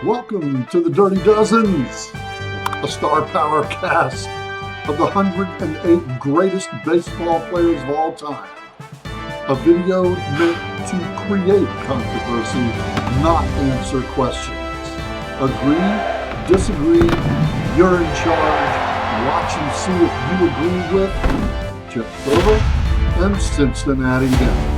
Welcome to the Dirty Dozens, a star power cast of the 108 greatest baseball players of all time. A video meant to create controversy, not answer questions. Agree, disagree, you're in charge. Watch and see if you agree with Chip Silver and Cincinnati Dennis.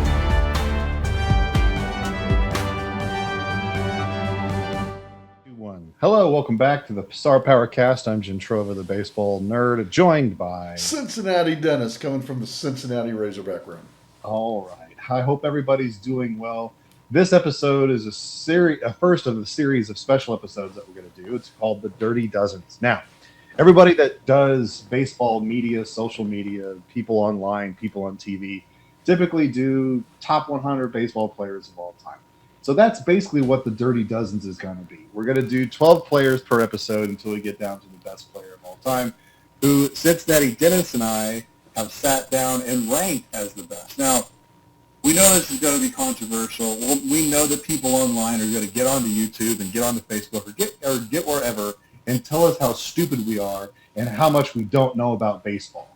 Hello, welcome back to the Star Power Cast. I'm Jim Trova, the baseball nerd, joined by Cincinnati Dennis, coming from the Cincinnati Razorback room. All right. I hope everybody's doing well. This episode is a first of the series of special episodes that we're going to do. It's called the Dirty Dozens. Now, everybody that does baseball media, social media, people online, people on TV, typically do top 100 baseball players of all time. So that's basically what the Dirty Dozens is going to be. We're going to do 12 players per episode until we get down to the best player of all time, who Cincinnati Dennis and I have sat down and ranked as the best. Now, we know this is going to be controversial. We know that people online are going to get onto YouTube and get onto Facebook or get wherever and tell us how stupid we are and how much we don't know about baseball.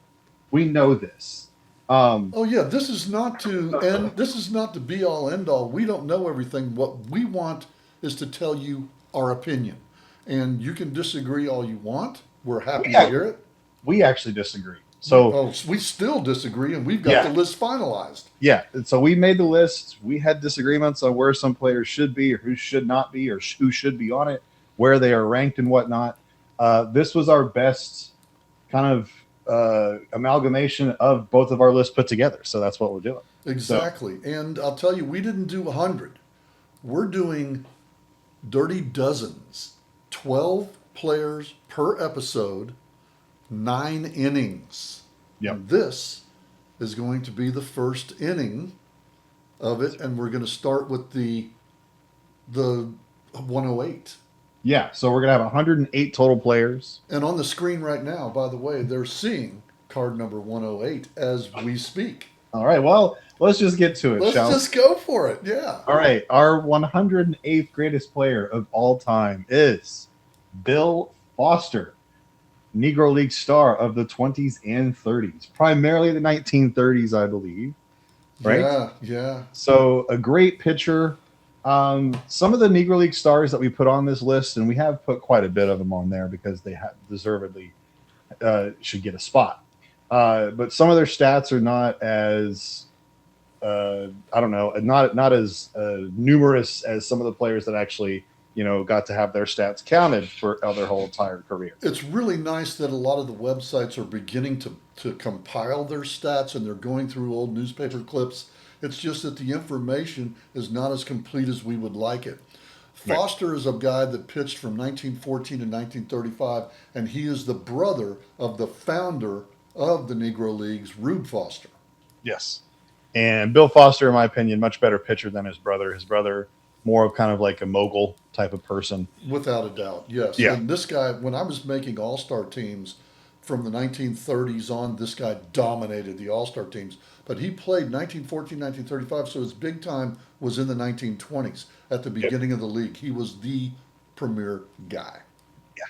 We know this. This is not to end. This is not the be all end all. We don't know everything. What we want is to tell you our opinion, and you can disagree all you want. We're happy to hear it. We actually disagree. So we still disagree, and we've got the list finalized. Yeah, so we made the list. We had disagreements on where some players should be or who should not be or who should be on it, where they are ranked and whatnot. This was our best kind of amalgamation of both of our lists put together. So that's what we're doing. Exactly. So, and I'll tell you, we didn't do 100. We're doing Dirty Dozens, 12 players per episode, 9 innings. Yep. And this is going to be the first inning of it, and we're going to start with the 108. Yeah, so we're going to have 108 total players. And on the screen right now, by the way, they're seeing card number 108 as we speak. All right, well, let's just get to it, Let's just go for it, yeah. All right, our 108th greatest player of all time is Bill Foster, Negro League star of the 20s and 30s, primarily the 1930s, I believe. Right? Yeah. So a great pitcher. Some of the Negro League stars that we put on this list, and we have put quite a bit of them on there because they deservedly should get a spot. But some of their stats are not as not as numerous as some of the players that actually got to have their stats counted for their whole entire career. It's really nice that a lot of the websites are beginning to compile their stats, and they're going through old newspaper clips. It's just that the information is not as complete as we would like it. Foster is a guy that pitched from 1914 to 1935, and he is the brother of the founder of the Negro Leagues, Rube Foster. Yes. And Bill Foster, in my opinion, much better pitcher than his brother. His brother, more of kind of like a mogul type of person. Without a doubt, yes. Yeah. And this guy, when I was making all-star teams from the 1930s on, this guy dominated the all-star teams. But he played 1914, 1935, so his big time was in the 1920s at the beginning of the league. He was the premier guy. Yeah.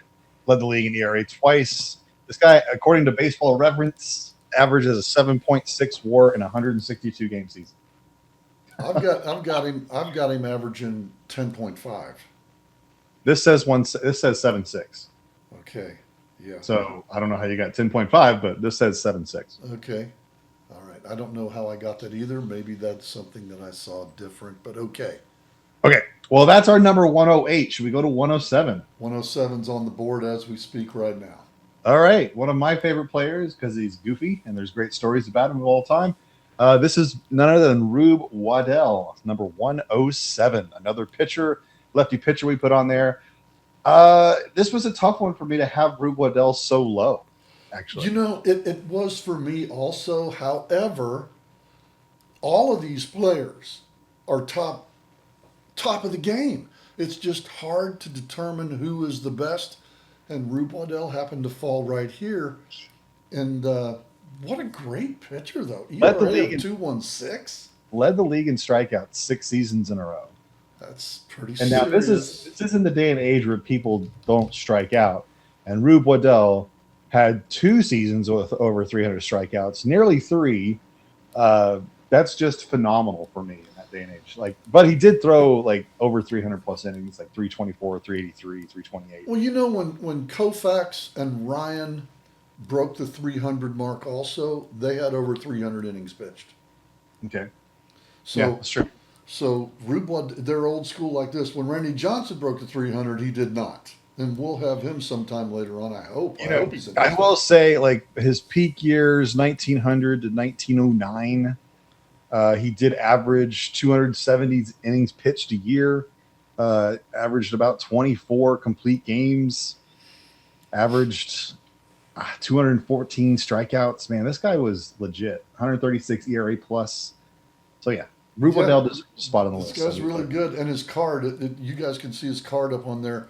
Led the league in ERA twice. This guy, according to Baseball Reference, averages a 7.6 WAR in a 162 game season. I've got him averaging 10.5. This says 7.6. Okay. Yeah. So I don't know how you got 10.5, but this says 7.6. Okay. All right. I don't know how I got that either. Maybe that's something that I saw different, but okay. Okay. Well, that's our number 108. Should we go to 107? 107's on the board as we speak right now. All right. One of my favorite players because he's goofy and there's great stories about him all the time. This is none other than Rube Waddell, number 107. Another pitcher, lefty pitcher we put on there. This was a tough one for me to have Rube Waddell so low, actually. It was for me also. However, all of these players are top of the game. It's just hard to determine who is the best. And Rube Waddell happened to fall right here. And what a great pitcher, though. Led the league in 2.16. Led the league in strikeouts 6 seasons in a row. That's pretty And now serious. this is in the day and age where people don't strike out. And Rube Waddell had 2 seasons with over 300 strikeouts, nearly three. That's just phenomenal for me in that day and age. Like, but he did throw like over 300 plus innings, like 324, 383, 328. Well, you know, when Koufax and Ryan broke the 300 mark, also they had over 300 innings pitched. Okay, yeah, So that's true. so Rube, they're old school like this. When Randy Johnson broke the 300, he did not. And we'll have him sometime later on. I hope. You I know, hope he's in I this thing. will say like his peak years, 1900 to 1909. He did average 270 innings pitched a year, averaged about 24 complete games, averaged 214 strikeouts. Man, this guy was legit. 136 ERA plus. So yeah, Rube Yeah, Waddell deserves a spot on the this list. guy's really good. And his card, you guys can see his card up on there.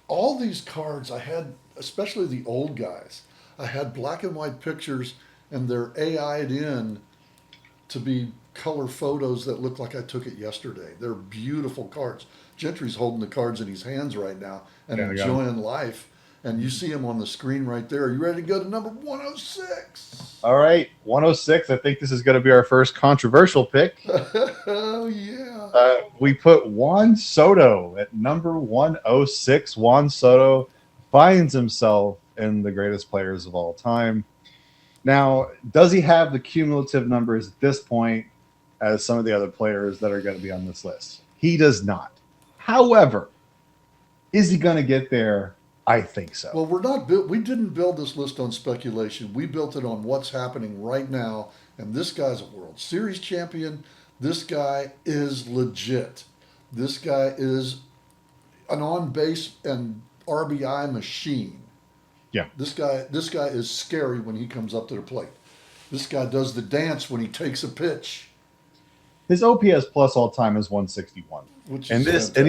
All these cards I had, especially the old guys, I had black and white pictures and they're AI'd in to be color photos that look like I took it yesterday. They're beautiful cards. Gentry's holding the cards in his hands right now and Yeah, I got 'em. enjoying life. And you see him on the screen right there. Are you ready to go to number 106? All right, 106. I think this is going to be our first controversial pick. Oh, yeah. We put Juan Soto at number 106. Juan Soto finds himself in the greatest players of all time. Now, does he have the cumulative numbers at this point as some of the other players that are going to be on this list? He does not. However, is he going to get there? I think so. Well, we're not built. We didn't build this list on speculation. We built it on what's happening right now. And this guy's a World Series champion. This guy is legit. This guy is an on base and RBI machine. Yeah. This guy is scary when he comes up to the plate. This guy does the dance when he takes a pitch, His OPS plus all time is 161. which And is this fantastic. and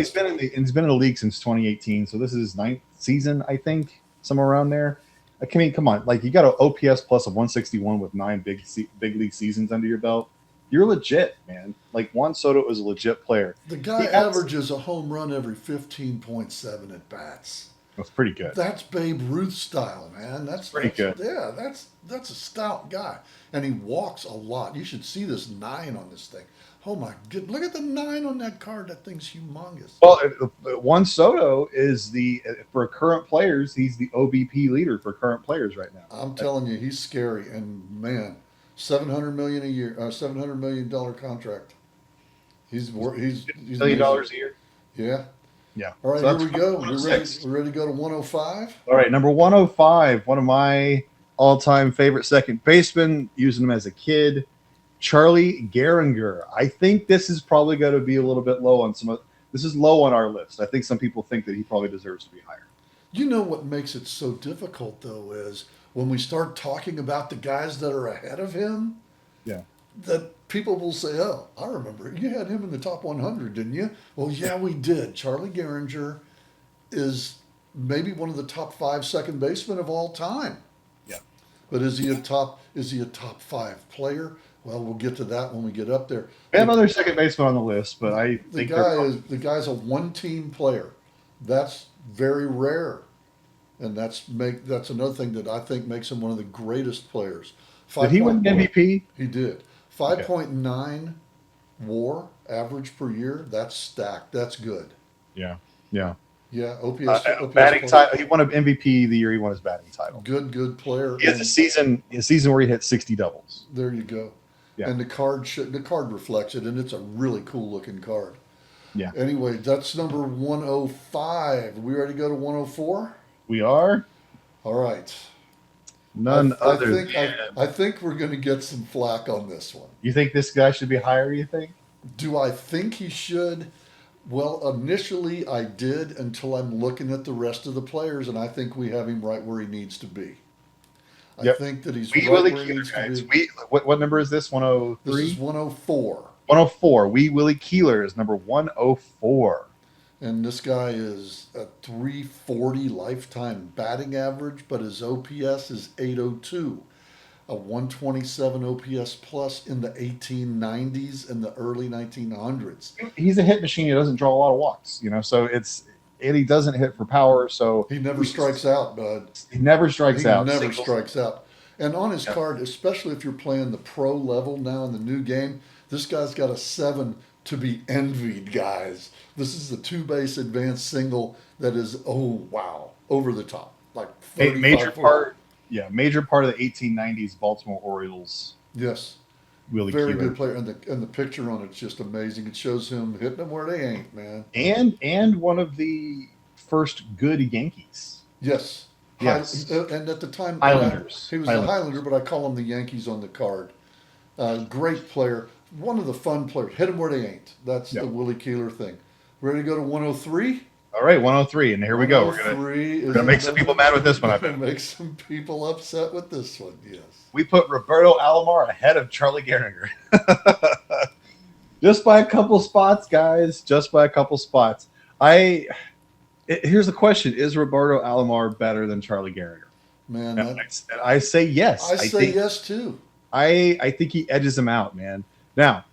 he's been in the league since 2018. So this is his ninth season, I think, somewhere around there. I mean, come on, like you got an OPS plus of 161 with 9 big league seasons under your belt. You're legit, man. Like Juan Soto is a legit player. The guy He has- averages a home run every 15.7 at bats. That's pretty good. That's Babe Ruth style, man. That's Pretty that's- good. Yeah, that's a stout guy, and he walks a lot. You should see this 9 on this thing. Oh my good! Look at the 9 on that card. That thing's humongous. Well, Juan Soto is for current players. He's the OBP leader for current players right now. I'm telling you, he's scary, and man, 700 million a year, $700 million contract. He's he's $1 million a year. Yeah. Yeah. All right, So here that's we go. We're 106. ready to go to 105. All right, number 105, one of my all-time favorite second basemen, using him as a kid, Charlie Gehringer. I think this is probably going to be a little bit low on this is low on our list. I think some people think that he probably deserves to be higher. You know what makes it so difficult though is when we start talking about the guys that are ahead of him. Yeah. That people will say, "Oh, I remember you had him in the top 100, didn't you?" Well, yeah, we did. Charlie Gehringer is maybe one of the top 5 second basemen of all time. Yeah. But is he a top 5 player? Well, we'll get to that when we get up there. We have other second basemen on the list, but I think The guy's a one team player. That's very rare, and that's another thing that I think makes him one of the greatest players. Did he win MVP? He did. 5.9 WAR average per year. That's stacked. That's good. Yeah. Yeah. Yeah, OPS Batting player. title. He won an MVP the year he won his batting title. Good player. He has a season where he hit 60 doubles. There you go. Yeah. And the card reflects it, and it's a really cool looking card. Yeah. Anyway, that's number 105. We ready to go to 104? We are All right. none I other think than. I think we're going to get some flack on this one. You think this guy should be higher? You think? Do I think he should? Well, initially I did until I'm looking at the rest of the players, and I think we have him right where he needs to be. I Yep. think that he's We right Willie where he Keeler, needs guys. to be. What number is this? This 103? is 104, 104. We Willie Keeler is number 104. and this guy is a 340 lifetime batting average, but his OPS is 802. a 127 OPS plus in the 1890s and the early 1900s. He's a hit machine. He doesn't draw a lot of walks, so and he doesn't hit for power, so He never strikes out, bud. he never strikes He out. never Singles. strikes out. And on his Yeah. card, especially if you're playing the pro level now in the new game, this guy's got a 7 to be envied, guys. This is the two base advanced single that is, oh, wow, over the top. Like Major 35 part, yeah, major part of the 1890s Baltimore Orioles. Yes. Willie Very Keeler. good player. And the picture on it's just amazing. It shows him hitting them where they ain't, man. And one of the first good Yankees. Yes. Yes. And at the time, Highlanders. he was a Highlander, but I call him the Yankees on the card. Great player. One of the fun players. Hit them where they ain't. That's Yep. the Willie Keeler thing. Ready to go to 103? All right, 103, and here we go. We're gonna make some people mad with this one. I bet. Make some people upset with this one. Yes. We put Roberto Alomar ahead of Charlie Gehringer. Just by a couple spots, guys. Just by a couple spots. Here's the question: is Roberto Alomar better than Charlie Gehringer? Man, And I say yes. I say yes too. I think he edges him out, man. Now,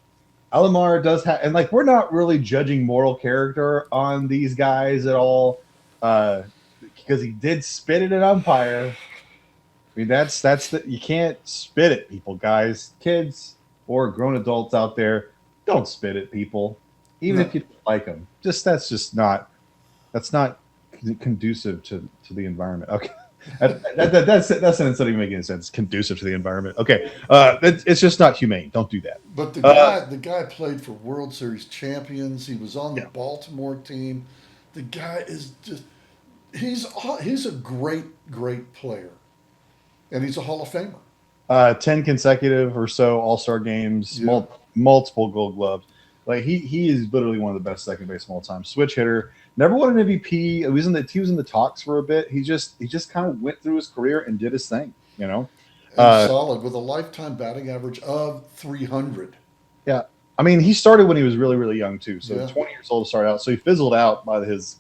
Alomar does have, and like we're not really judging moral character on these guys at all, because he did spit at an umpire. I mean, that's you can't spit at people, guys, kids or grown adults out there. Don't spit at people, even if you don't like them. That's not conducive to the environment. Okay. That sentence doesn't even make any sense. Conducive to the environment. Okay, it's just not humane. Don't do that. But the guy played for World Series champions. He was on the Baltimore team. The guy is just he's a great player, and he's a Hall of Famer. 10 consecutive or so All-Star games, multiple Gold Gloves. Like he is literally one of the best second basemen of all time. Switch hitter. Never won an MVP. He was in the talks for a bit. He just kind of went through his career and did his thing. Solid with a lifetime batting average of 300. Yeah, I mean he started when he was really really young too. So 20 years old to start out. So he fizzled out by his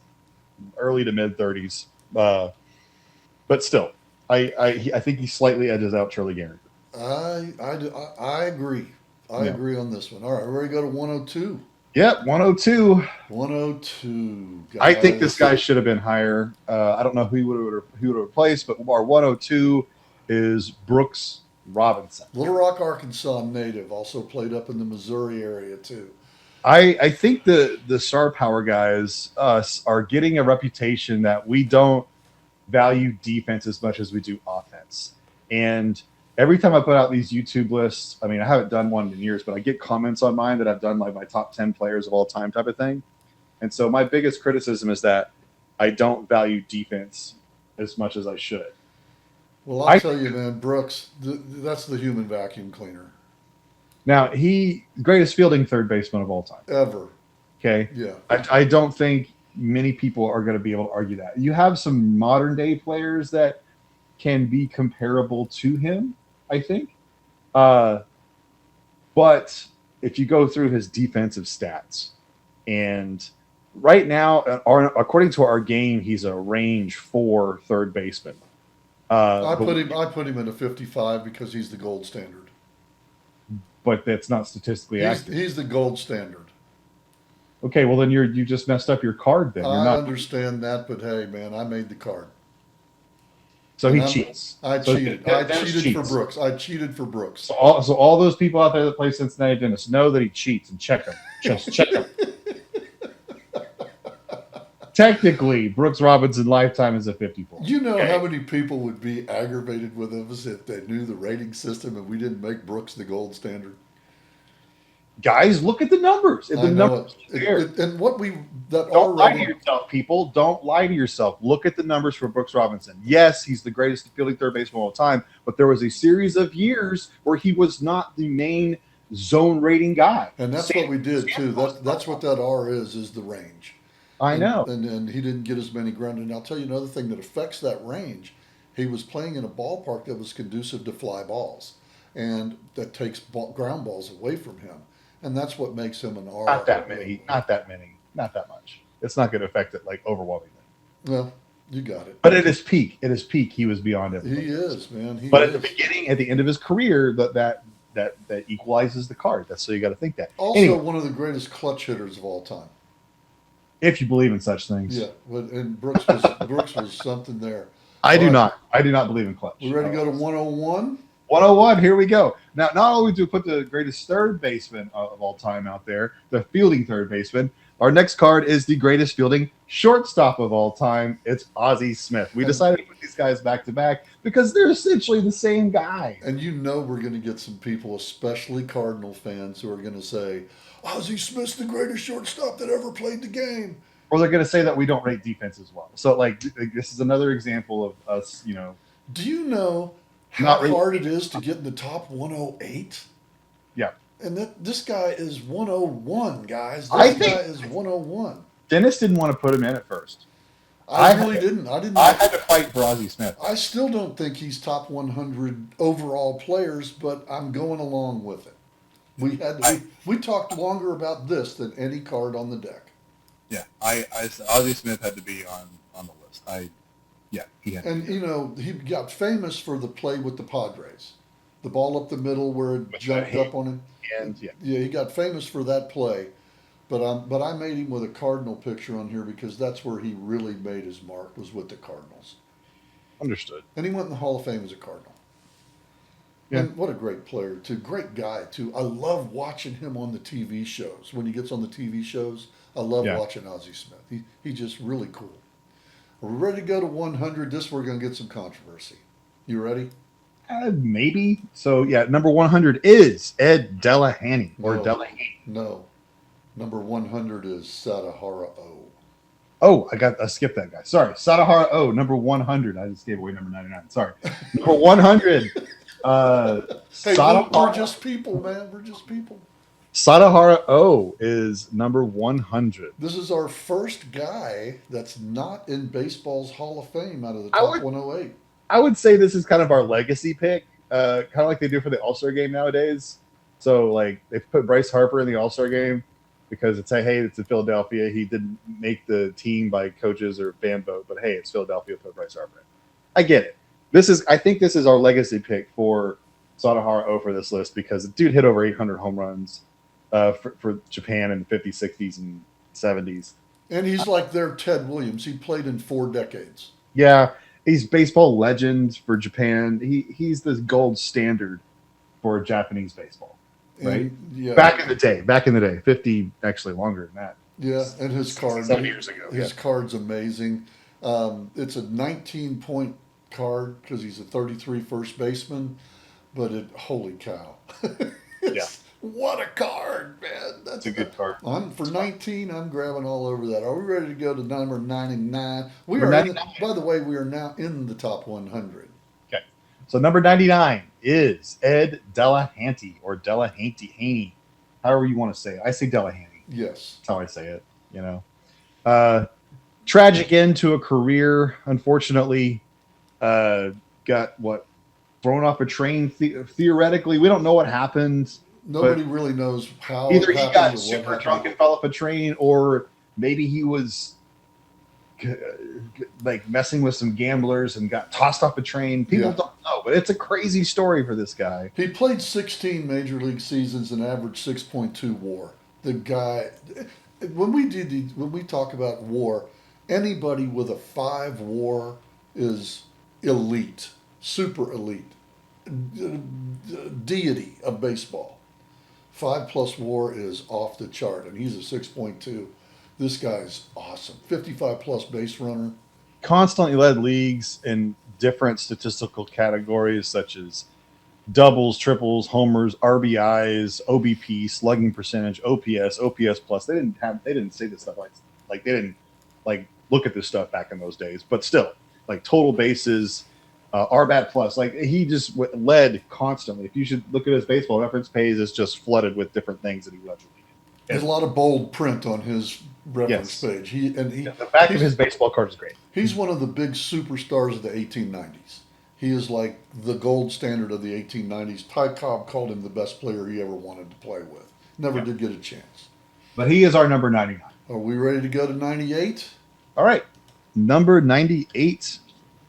early to mid 30s. But still, I think he slightly edges out Charlie Gehringer. I agree. I agree on this one. All right, we're ready to go to 102. Yep, 102. 102. Guys. I think this guy should have been higher. I don't know who he would have replaced, but our 102 is Brooks Robinson. Little Rock, Arkansas native, also played up in the Missouri area too. I think the star power guys, us, are getting a reputation that we don't value defense as much as we do offense. And every time I put out these YouTube lists, I mean, I haven't done one in years, but I get comments on mine that I've done like my top 10 players of all time type of thing. And so my biggest criticism is that I don't value defense as much as I should. Well, I'll tell you, man, Brooks, that's the human vacuum cleaner. Now, greatest fielding third baseman of all time. Ever. Okay? Yeah. I don't think many people are going to be able to argue that. You have some modern day players that can be comparable to him, I think. But if you go through his defensive stats, and right now, according to our game, he's a range 4 third baseman. I put him in a 55 because he's the gold standard. But that's not statistically accurate. He's the gold standard. Okay, well then you just messed up your card then. I understand that, but hey, man, I made the card. So he cheats. I cheated. I cheated for Brooks. I cheated for Brooks. So all those people out there that play Cincinnati Dennis know that he cheats and check him. Just check him. Technically, Brooks Robinson lifetime is a 54. You know how many people would be aggravated with us if they knew the rating system and we didn't make Brooks the gold standard? Guys, look at the numbers. And what don't lie to yourself, people. Don't lie to yourself. Look at the numbers for Brooks Robinson. Yes, he's the greatest fielding third baseman of all time, but there was a series of years where he was not the main zone rating guy. And that's what we did too. That's what that R is the range. I know. And he didn't get as many grounded. And I'll tell you another thing that affects that range. He was playing in a ballpark that was conducive to fly balls, and that takes ground balls away from him. And that's what makes him an R. Not that many. Not that much. It's not going to affect it like overwhelmingly. Well, You got it. But at his peak, he was beyond He everybody. is, man. He But at is. the beginning, at the end of his career, that equalizes the card. That's so you got to think that. Also, Anyway, one of the greatest clutch hitters of all time. if you believe in such things, Yeah, and Brooks was something there. I All do right, not. I do not believe in we clutch. ready to go to 101? 101, here we go. Now, not only do we put the greatest third baseman of all time out there, the fielding third baseman, our next card is the greatest fielding shortstop of all time. It's Ozzie Smith. We And decided to put these guys back to back because they're essentially the same guy. and you know we're going to get some people, especially Cardinal fans, who are going to say, Ozzie Smith's the greatest shortstop that ever played the game. Or they're going to say that we don't rate defense as well. So, like, this is another example of us, Do you know how not really. hard it is to get in the top 108? Yeah. And this guy is 101, guys. I This think guy is 101. Dennis didn't want to put him in at first. I really didn't. I didn't. I had to fight for Ozzie Smith. I still don't think he's top 100 overall players, but I'm going along with it. We talked longer about this than any card on the deck. Yeah, Ozzie Smith had to be on the list. He had. And he got famous for the play with the Padres, the ball up the middle where it jumped up on him. And Yeah, he got famous for that play. But I made him with a Cardinal picture on here because that's where he really made his mark, was with the Cardinals. understood. And he went in the Hall of Fame as a Cardinal. Yeah. And what a great player, too. Great guy, too. I love watching him on the TV shows. When he gets on the TV shows, I love Yeah. watching Ozzie Smith. He's just really cool. Are we ready to go to 100? This we're going to get some controversy. You ready? Maybe. So, yeah, number 100 is Ed Delahanty or No. Delahanty. No. Number 100 is Sadahara O. Oh, I skipped that guy. Sorry. Sadahara O, number 100. I just gave away number 99. Sorry. Number 100. Hey, we're just people, man. We're just people. Sadahara O is number 100. This is our first guy that's not in baseball's Hall of Fame out of the I top would- 108. I would say this is kind of our legacy pick, kind of like they do for the All-Star game nowadays. So, like, they put Bryce Harper in the All-Star game because it's, hey, it's in Philadelphia. He didn't make the team by coaches or fan vote, but hey, it's Philadelphia, put Bryce Harper in. I get it. I think this is our legacy pick for Sadahara O for this list because the dude hit over 800 home runs for Japan in the 50s, 60s, and 70s. And he's like their Ted Williams. He played in 4 decades. Yeah, he's baseball legend for Japan. He's the gold standard for Japanese baseball, right? And, yeah. Back in the day, 50, actually longer than that. Yeah, and his card. 7 years ago. His card's amazing. It's a 19-point card because he's a 33 first baseman, but holy cow. What a card, man. That's a good card. For 19, I'm grabbing all over that. Are we ready to go to number 99? By the way, we are now in the top 100. Okay. So number 99 is Ed Delahanty or Delahanty, however you want to say it. I say Delahanty. Yes. That's how I say it, Tragic end to a career, unfortunately. Got thrown off a train theoretically. We don't know what happened. Nobody really knows how. Either it he happened got or super what drunk and happened. fell off a train, or maybe he was like messing with some gamblers and got tossed off a train. People Yeah. don't know, but it's a crazy story for this guy. He played 16 major league seasons and averaged 6.2 WAR. The guy, when we talk about WAR, anybody with a 5 WAR is elite, super elite, deity of baseball. 5+ WAR is off the chart, and he's a 6.2. This guy's awesome. 55+ base runner. Constantly led leagues in different statistical categories such as doubles, triples, homers, RBIs, OBP, slugging percentage, OPS, OPS plus. They didn't say this stuff like they didn't like look at this stuff back in those days. But still, like total bases, RBAT plus. Like he just led constantly. If you should look at his baseball reference page, it's just flooded with different things that he led the league. There's a lot of bold print on his reference page. The back of his baseball card is great. He's one of the big superstars of the 1890s. He is like the gold standard of the 1890s. Ty Cobb called him the best player he ever wanted to play with. Never did get a chance. But he is our number 99. Are we ready to go to 98? All right. Number 98.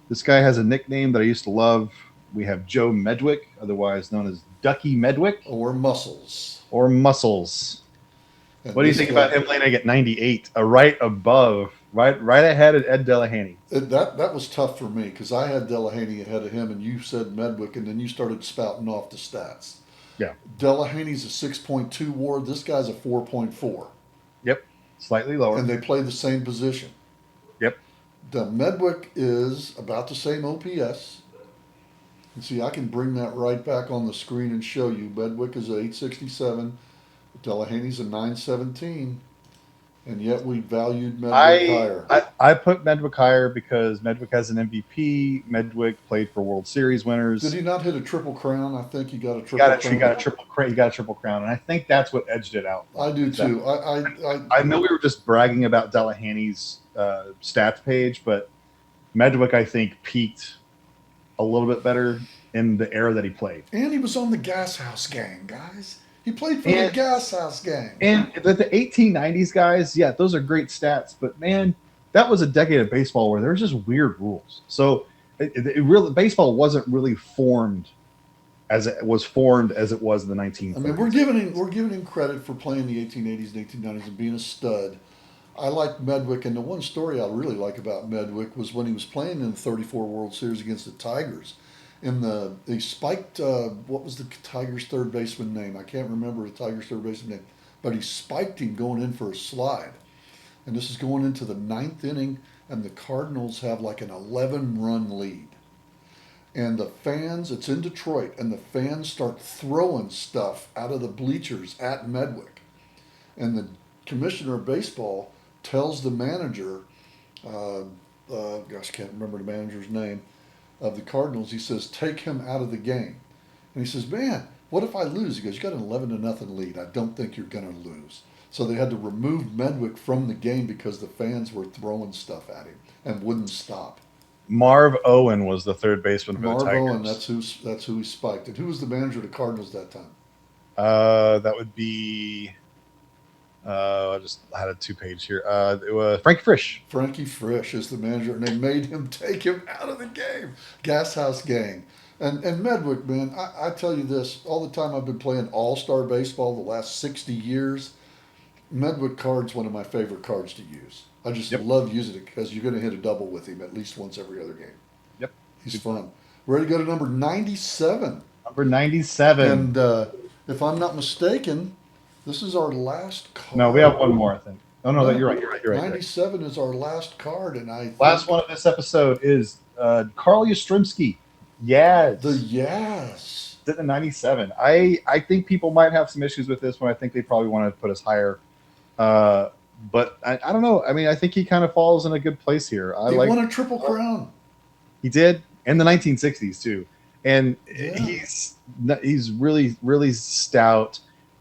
This guy has a nickname that I used to love. We have Joe Medwick, otherwise known as Ducky Medwick Or Muscles. or Muscles. And What do you this think guy- about him landing at 98, right above, right ahead of Ed Delahanty? That was tough for me because I had Delahanty ahead of him, and you said Medwick, and then you started spouting off the stats. Yeah. Delahanty's a 6.2 WAR. This guy's a 4.4. Yep. Slightly lower. And they play the same position. Yep. The Medwick is about the same OPS. And see, I can bring that right back on the screen and show you. Medwick is a 867. Delahanty's a 917. And yet we valued Medwick higher. I put Medwick higher because Medwick has an MVP. Medwick played for World Series winners. Did he not hit a triple crown? I think he got a triple crown. He got a triple crown, and I think that's what edged it out. I do too. I know we were just bragging about Delahanty's stats page, but Medwick I think peaked a little bit better in the era that he played. And he was on the Gas House Gang, guys. He played for the Gas House Gang. And the 1890s guys, yeah, those are great stats. But, man, that was a decade of baseball where there was just weird rules. So baseball wasn't really formed as it was in the 1930s. I mean, we're giving him credit for playing the 1880s and 1890s and being a stud. I like Medwick, and the one story I really like about Medwick was when he was playing in the 34 World Series against the Tigers. They spiked, what was the Tigers' third baseman name? I can't remember the Tigers' third baseman name, but he spiked him going in for a slide. And this is going into the 9th inning, and the Cardinals have like an 11-run lead. And the fans, it's in Detroit, and the fans start throwing stuff out of the bleachers at Medwick. And the commissioner of baseball tells the manager, can't remember the manager's name, of the Cardinals, he says, take him out of the game. And he says, man, what if I lose? He goes, you got an 11-0 lead. I don't think you're going to lose. So they had to remove Medwick from the game because the fans were throwing stuff at him and wouldn't stop. Marv Owen was the third baseman for the Tigers. Marv Owen, that's who he spiked. And who was the manager of the Cardinals that time? That would be... I just had a 2-page here. It was Frankie Frisch. Frankie Frisch is the manager, and they made him take him out of the game. Gas House Gang. And Medwick, man, I tell you this, all the time I've been playing all-star baseball the last 60 years, Medwick card's one of my favorite cards to use. I just love using it because you're going to hit a double with him at least once every other game. Yep. He's fun. Ready to go to number 97. Number 97. And if I'm not mistaken, this is our last card. No, we have one more, I think. Oh, no, you're right. 97 is our last card. And last one of this episode is Carl Yastrzemski. Yaz. The Yaz. Did the 97. I think people might have some issues with this one. I think they probably want to put us higher. But I don't know. I mean, I think he kind of falls in a good place here. He won a triple crown. He did in the 1960s too, and he's really, really stout.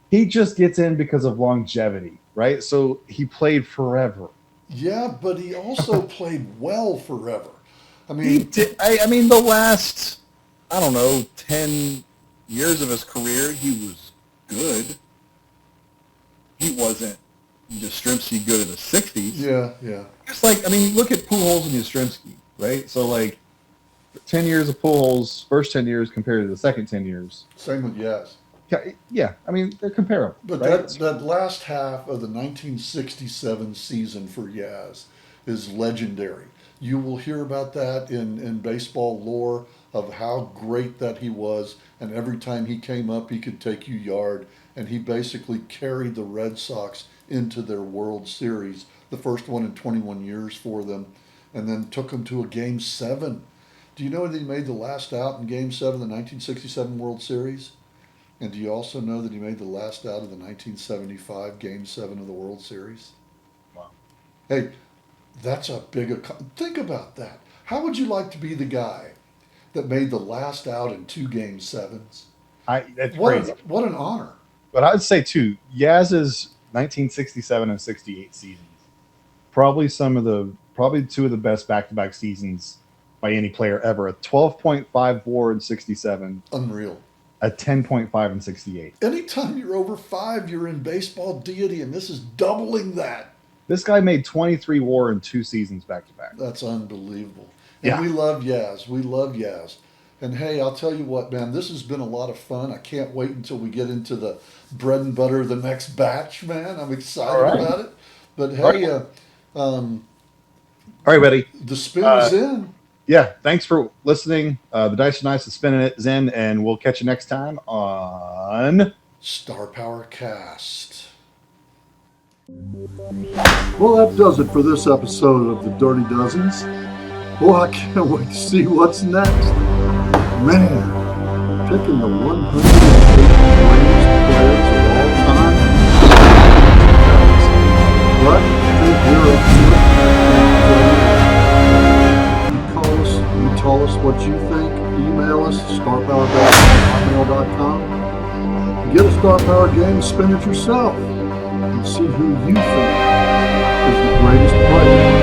He just gets in because of longevity, right? So he played forever. Yeah, but he also played well forever. I mean, He did. I mean, the last, 10 years of his career, he was good. He wasn't Yastrzemski good in the 60s. Yeah. It's like, look at Pujols and Yastrzemski, right? So, 10 years of Pujols, first 10 years compared to the second 10 years. Same with Yaz. Yeah, they're comparable. But right? that last half of the 1967 season for Yaz is legendary. You will hear about that in baseball lore of how great that he was, and every time he came up, he could take you yard, and he basically carried the Red Sox into their World Series, the first one in 21 years for them, and then took them to a Game 7. Do you know that he made the last out in Game 7 of the 1967 World Series? And do you also know that he made the last out of the 1975 Game 7 of the World Series? Wow. Hey, that's a big... Think about that. How would you like to be the guy that made the last out in 2 Game 7s? That's crazy. What an honor. But I'd say, too, Yaz's 1967 and 68 seasons, probably two of the best back-to-back seasons by any player ever. A 12.5 WAR in 67. Unreal. A 10.5 in 68. Anytime you're over 5, you're in baseball deity, and this is doubling that. This guy made 23 WAR in 2 seasons back to back. That's unbelievable. And Yeah. we love Yaz. We love Yaz. And hey, I'll tell you what, man, this has been a lot of fun. I can't wait until we get into the bread and butter of the next batch, man. I'm excited All right. about it. But All hey, All right, buddy. the spin is in. Yeah, thanks for listening. The dice are nice, the spin is in, and we'll catch you next time on Star Power Cast. Well, that does it for this episode of the Dirty Dozens. Oh, I can't wait to see what's next. Man, picking the 108 greatest players of all time. But I think we're up to it. You tell us what you think. Email us, starpowerbaseball@hotmail.com. Get a Star Power game, spin it yourself, and see who you think is the greatest player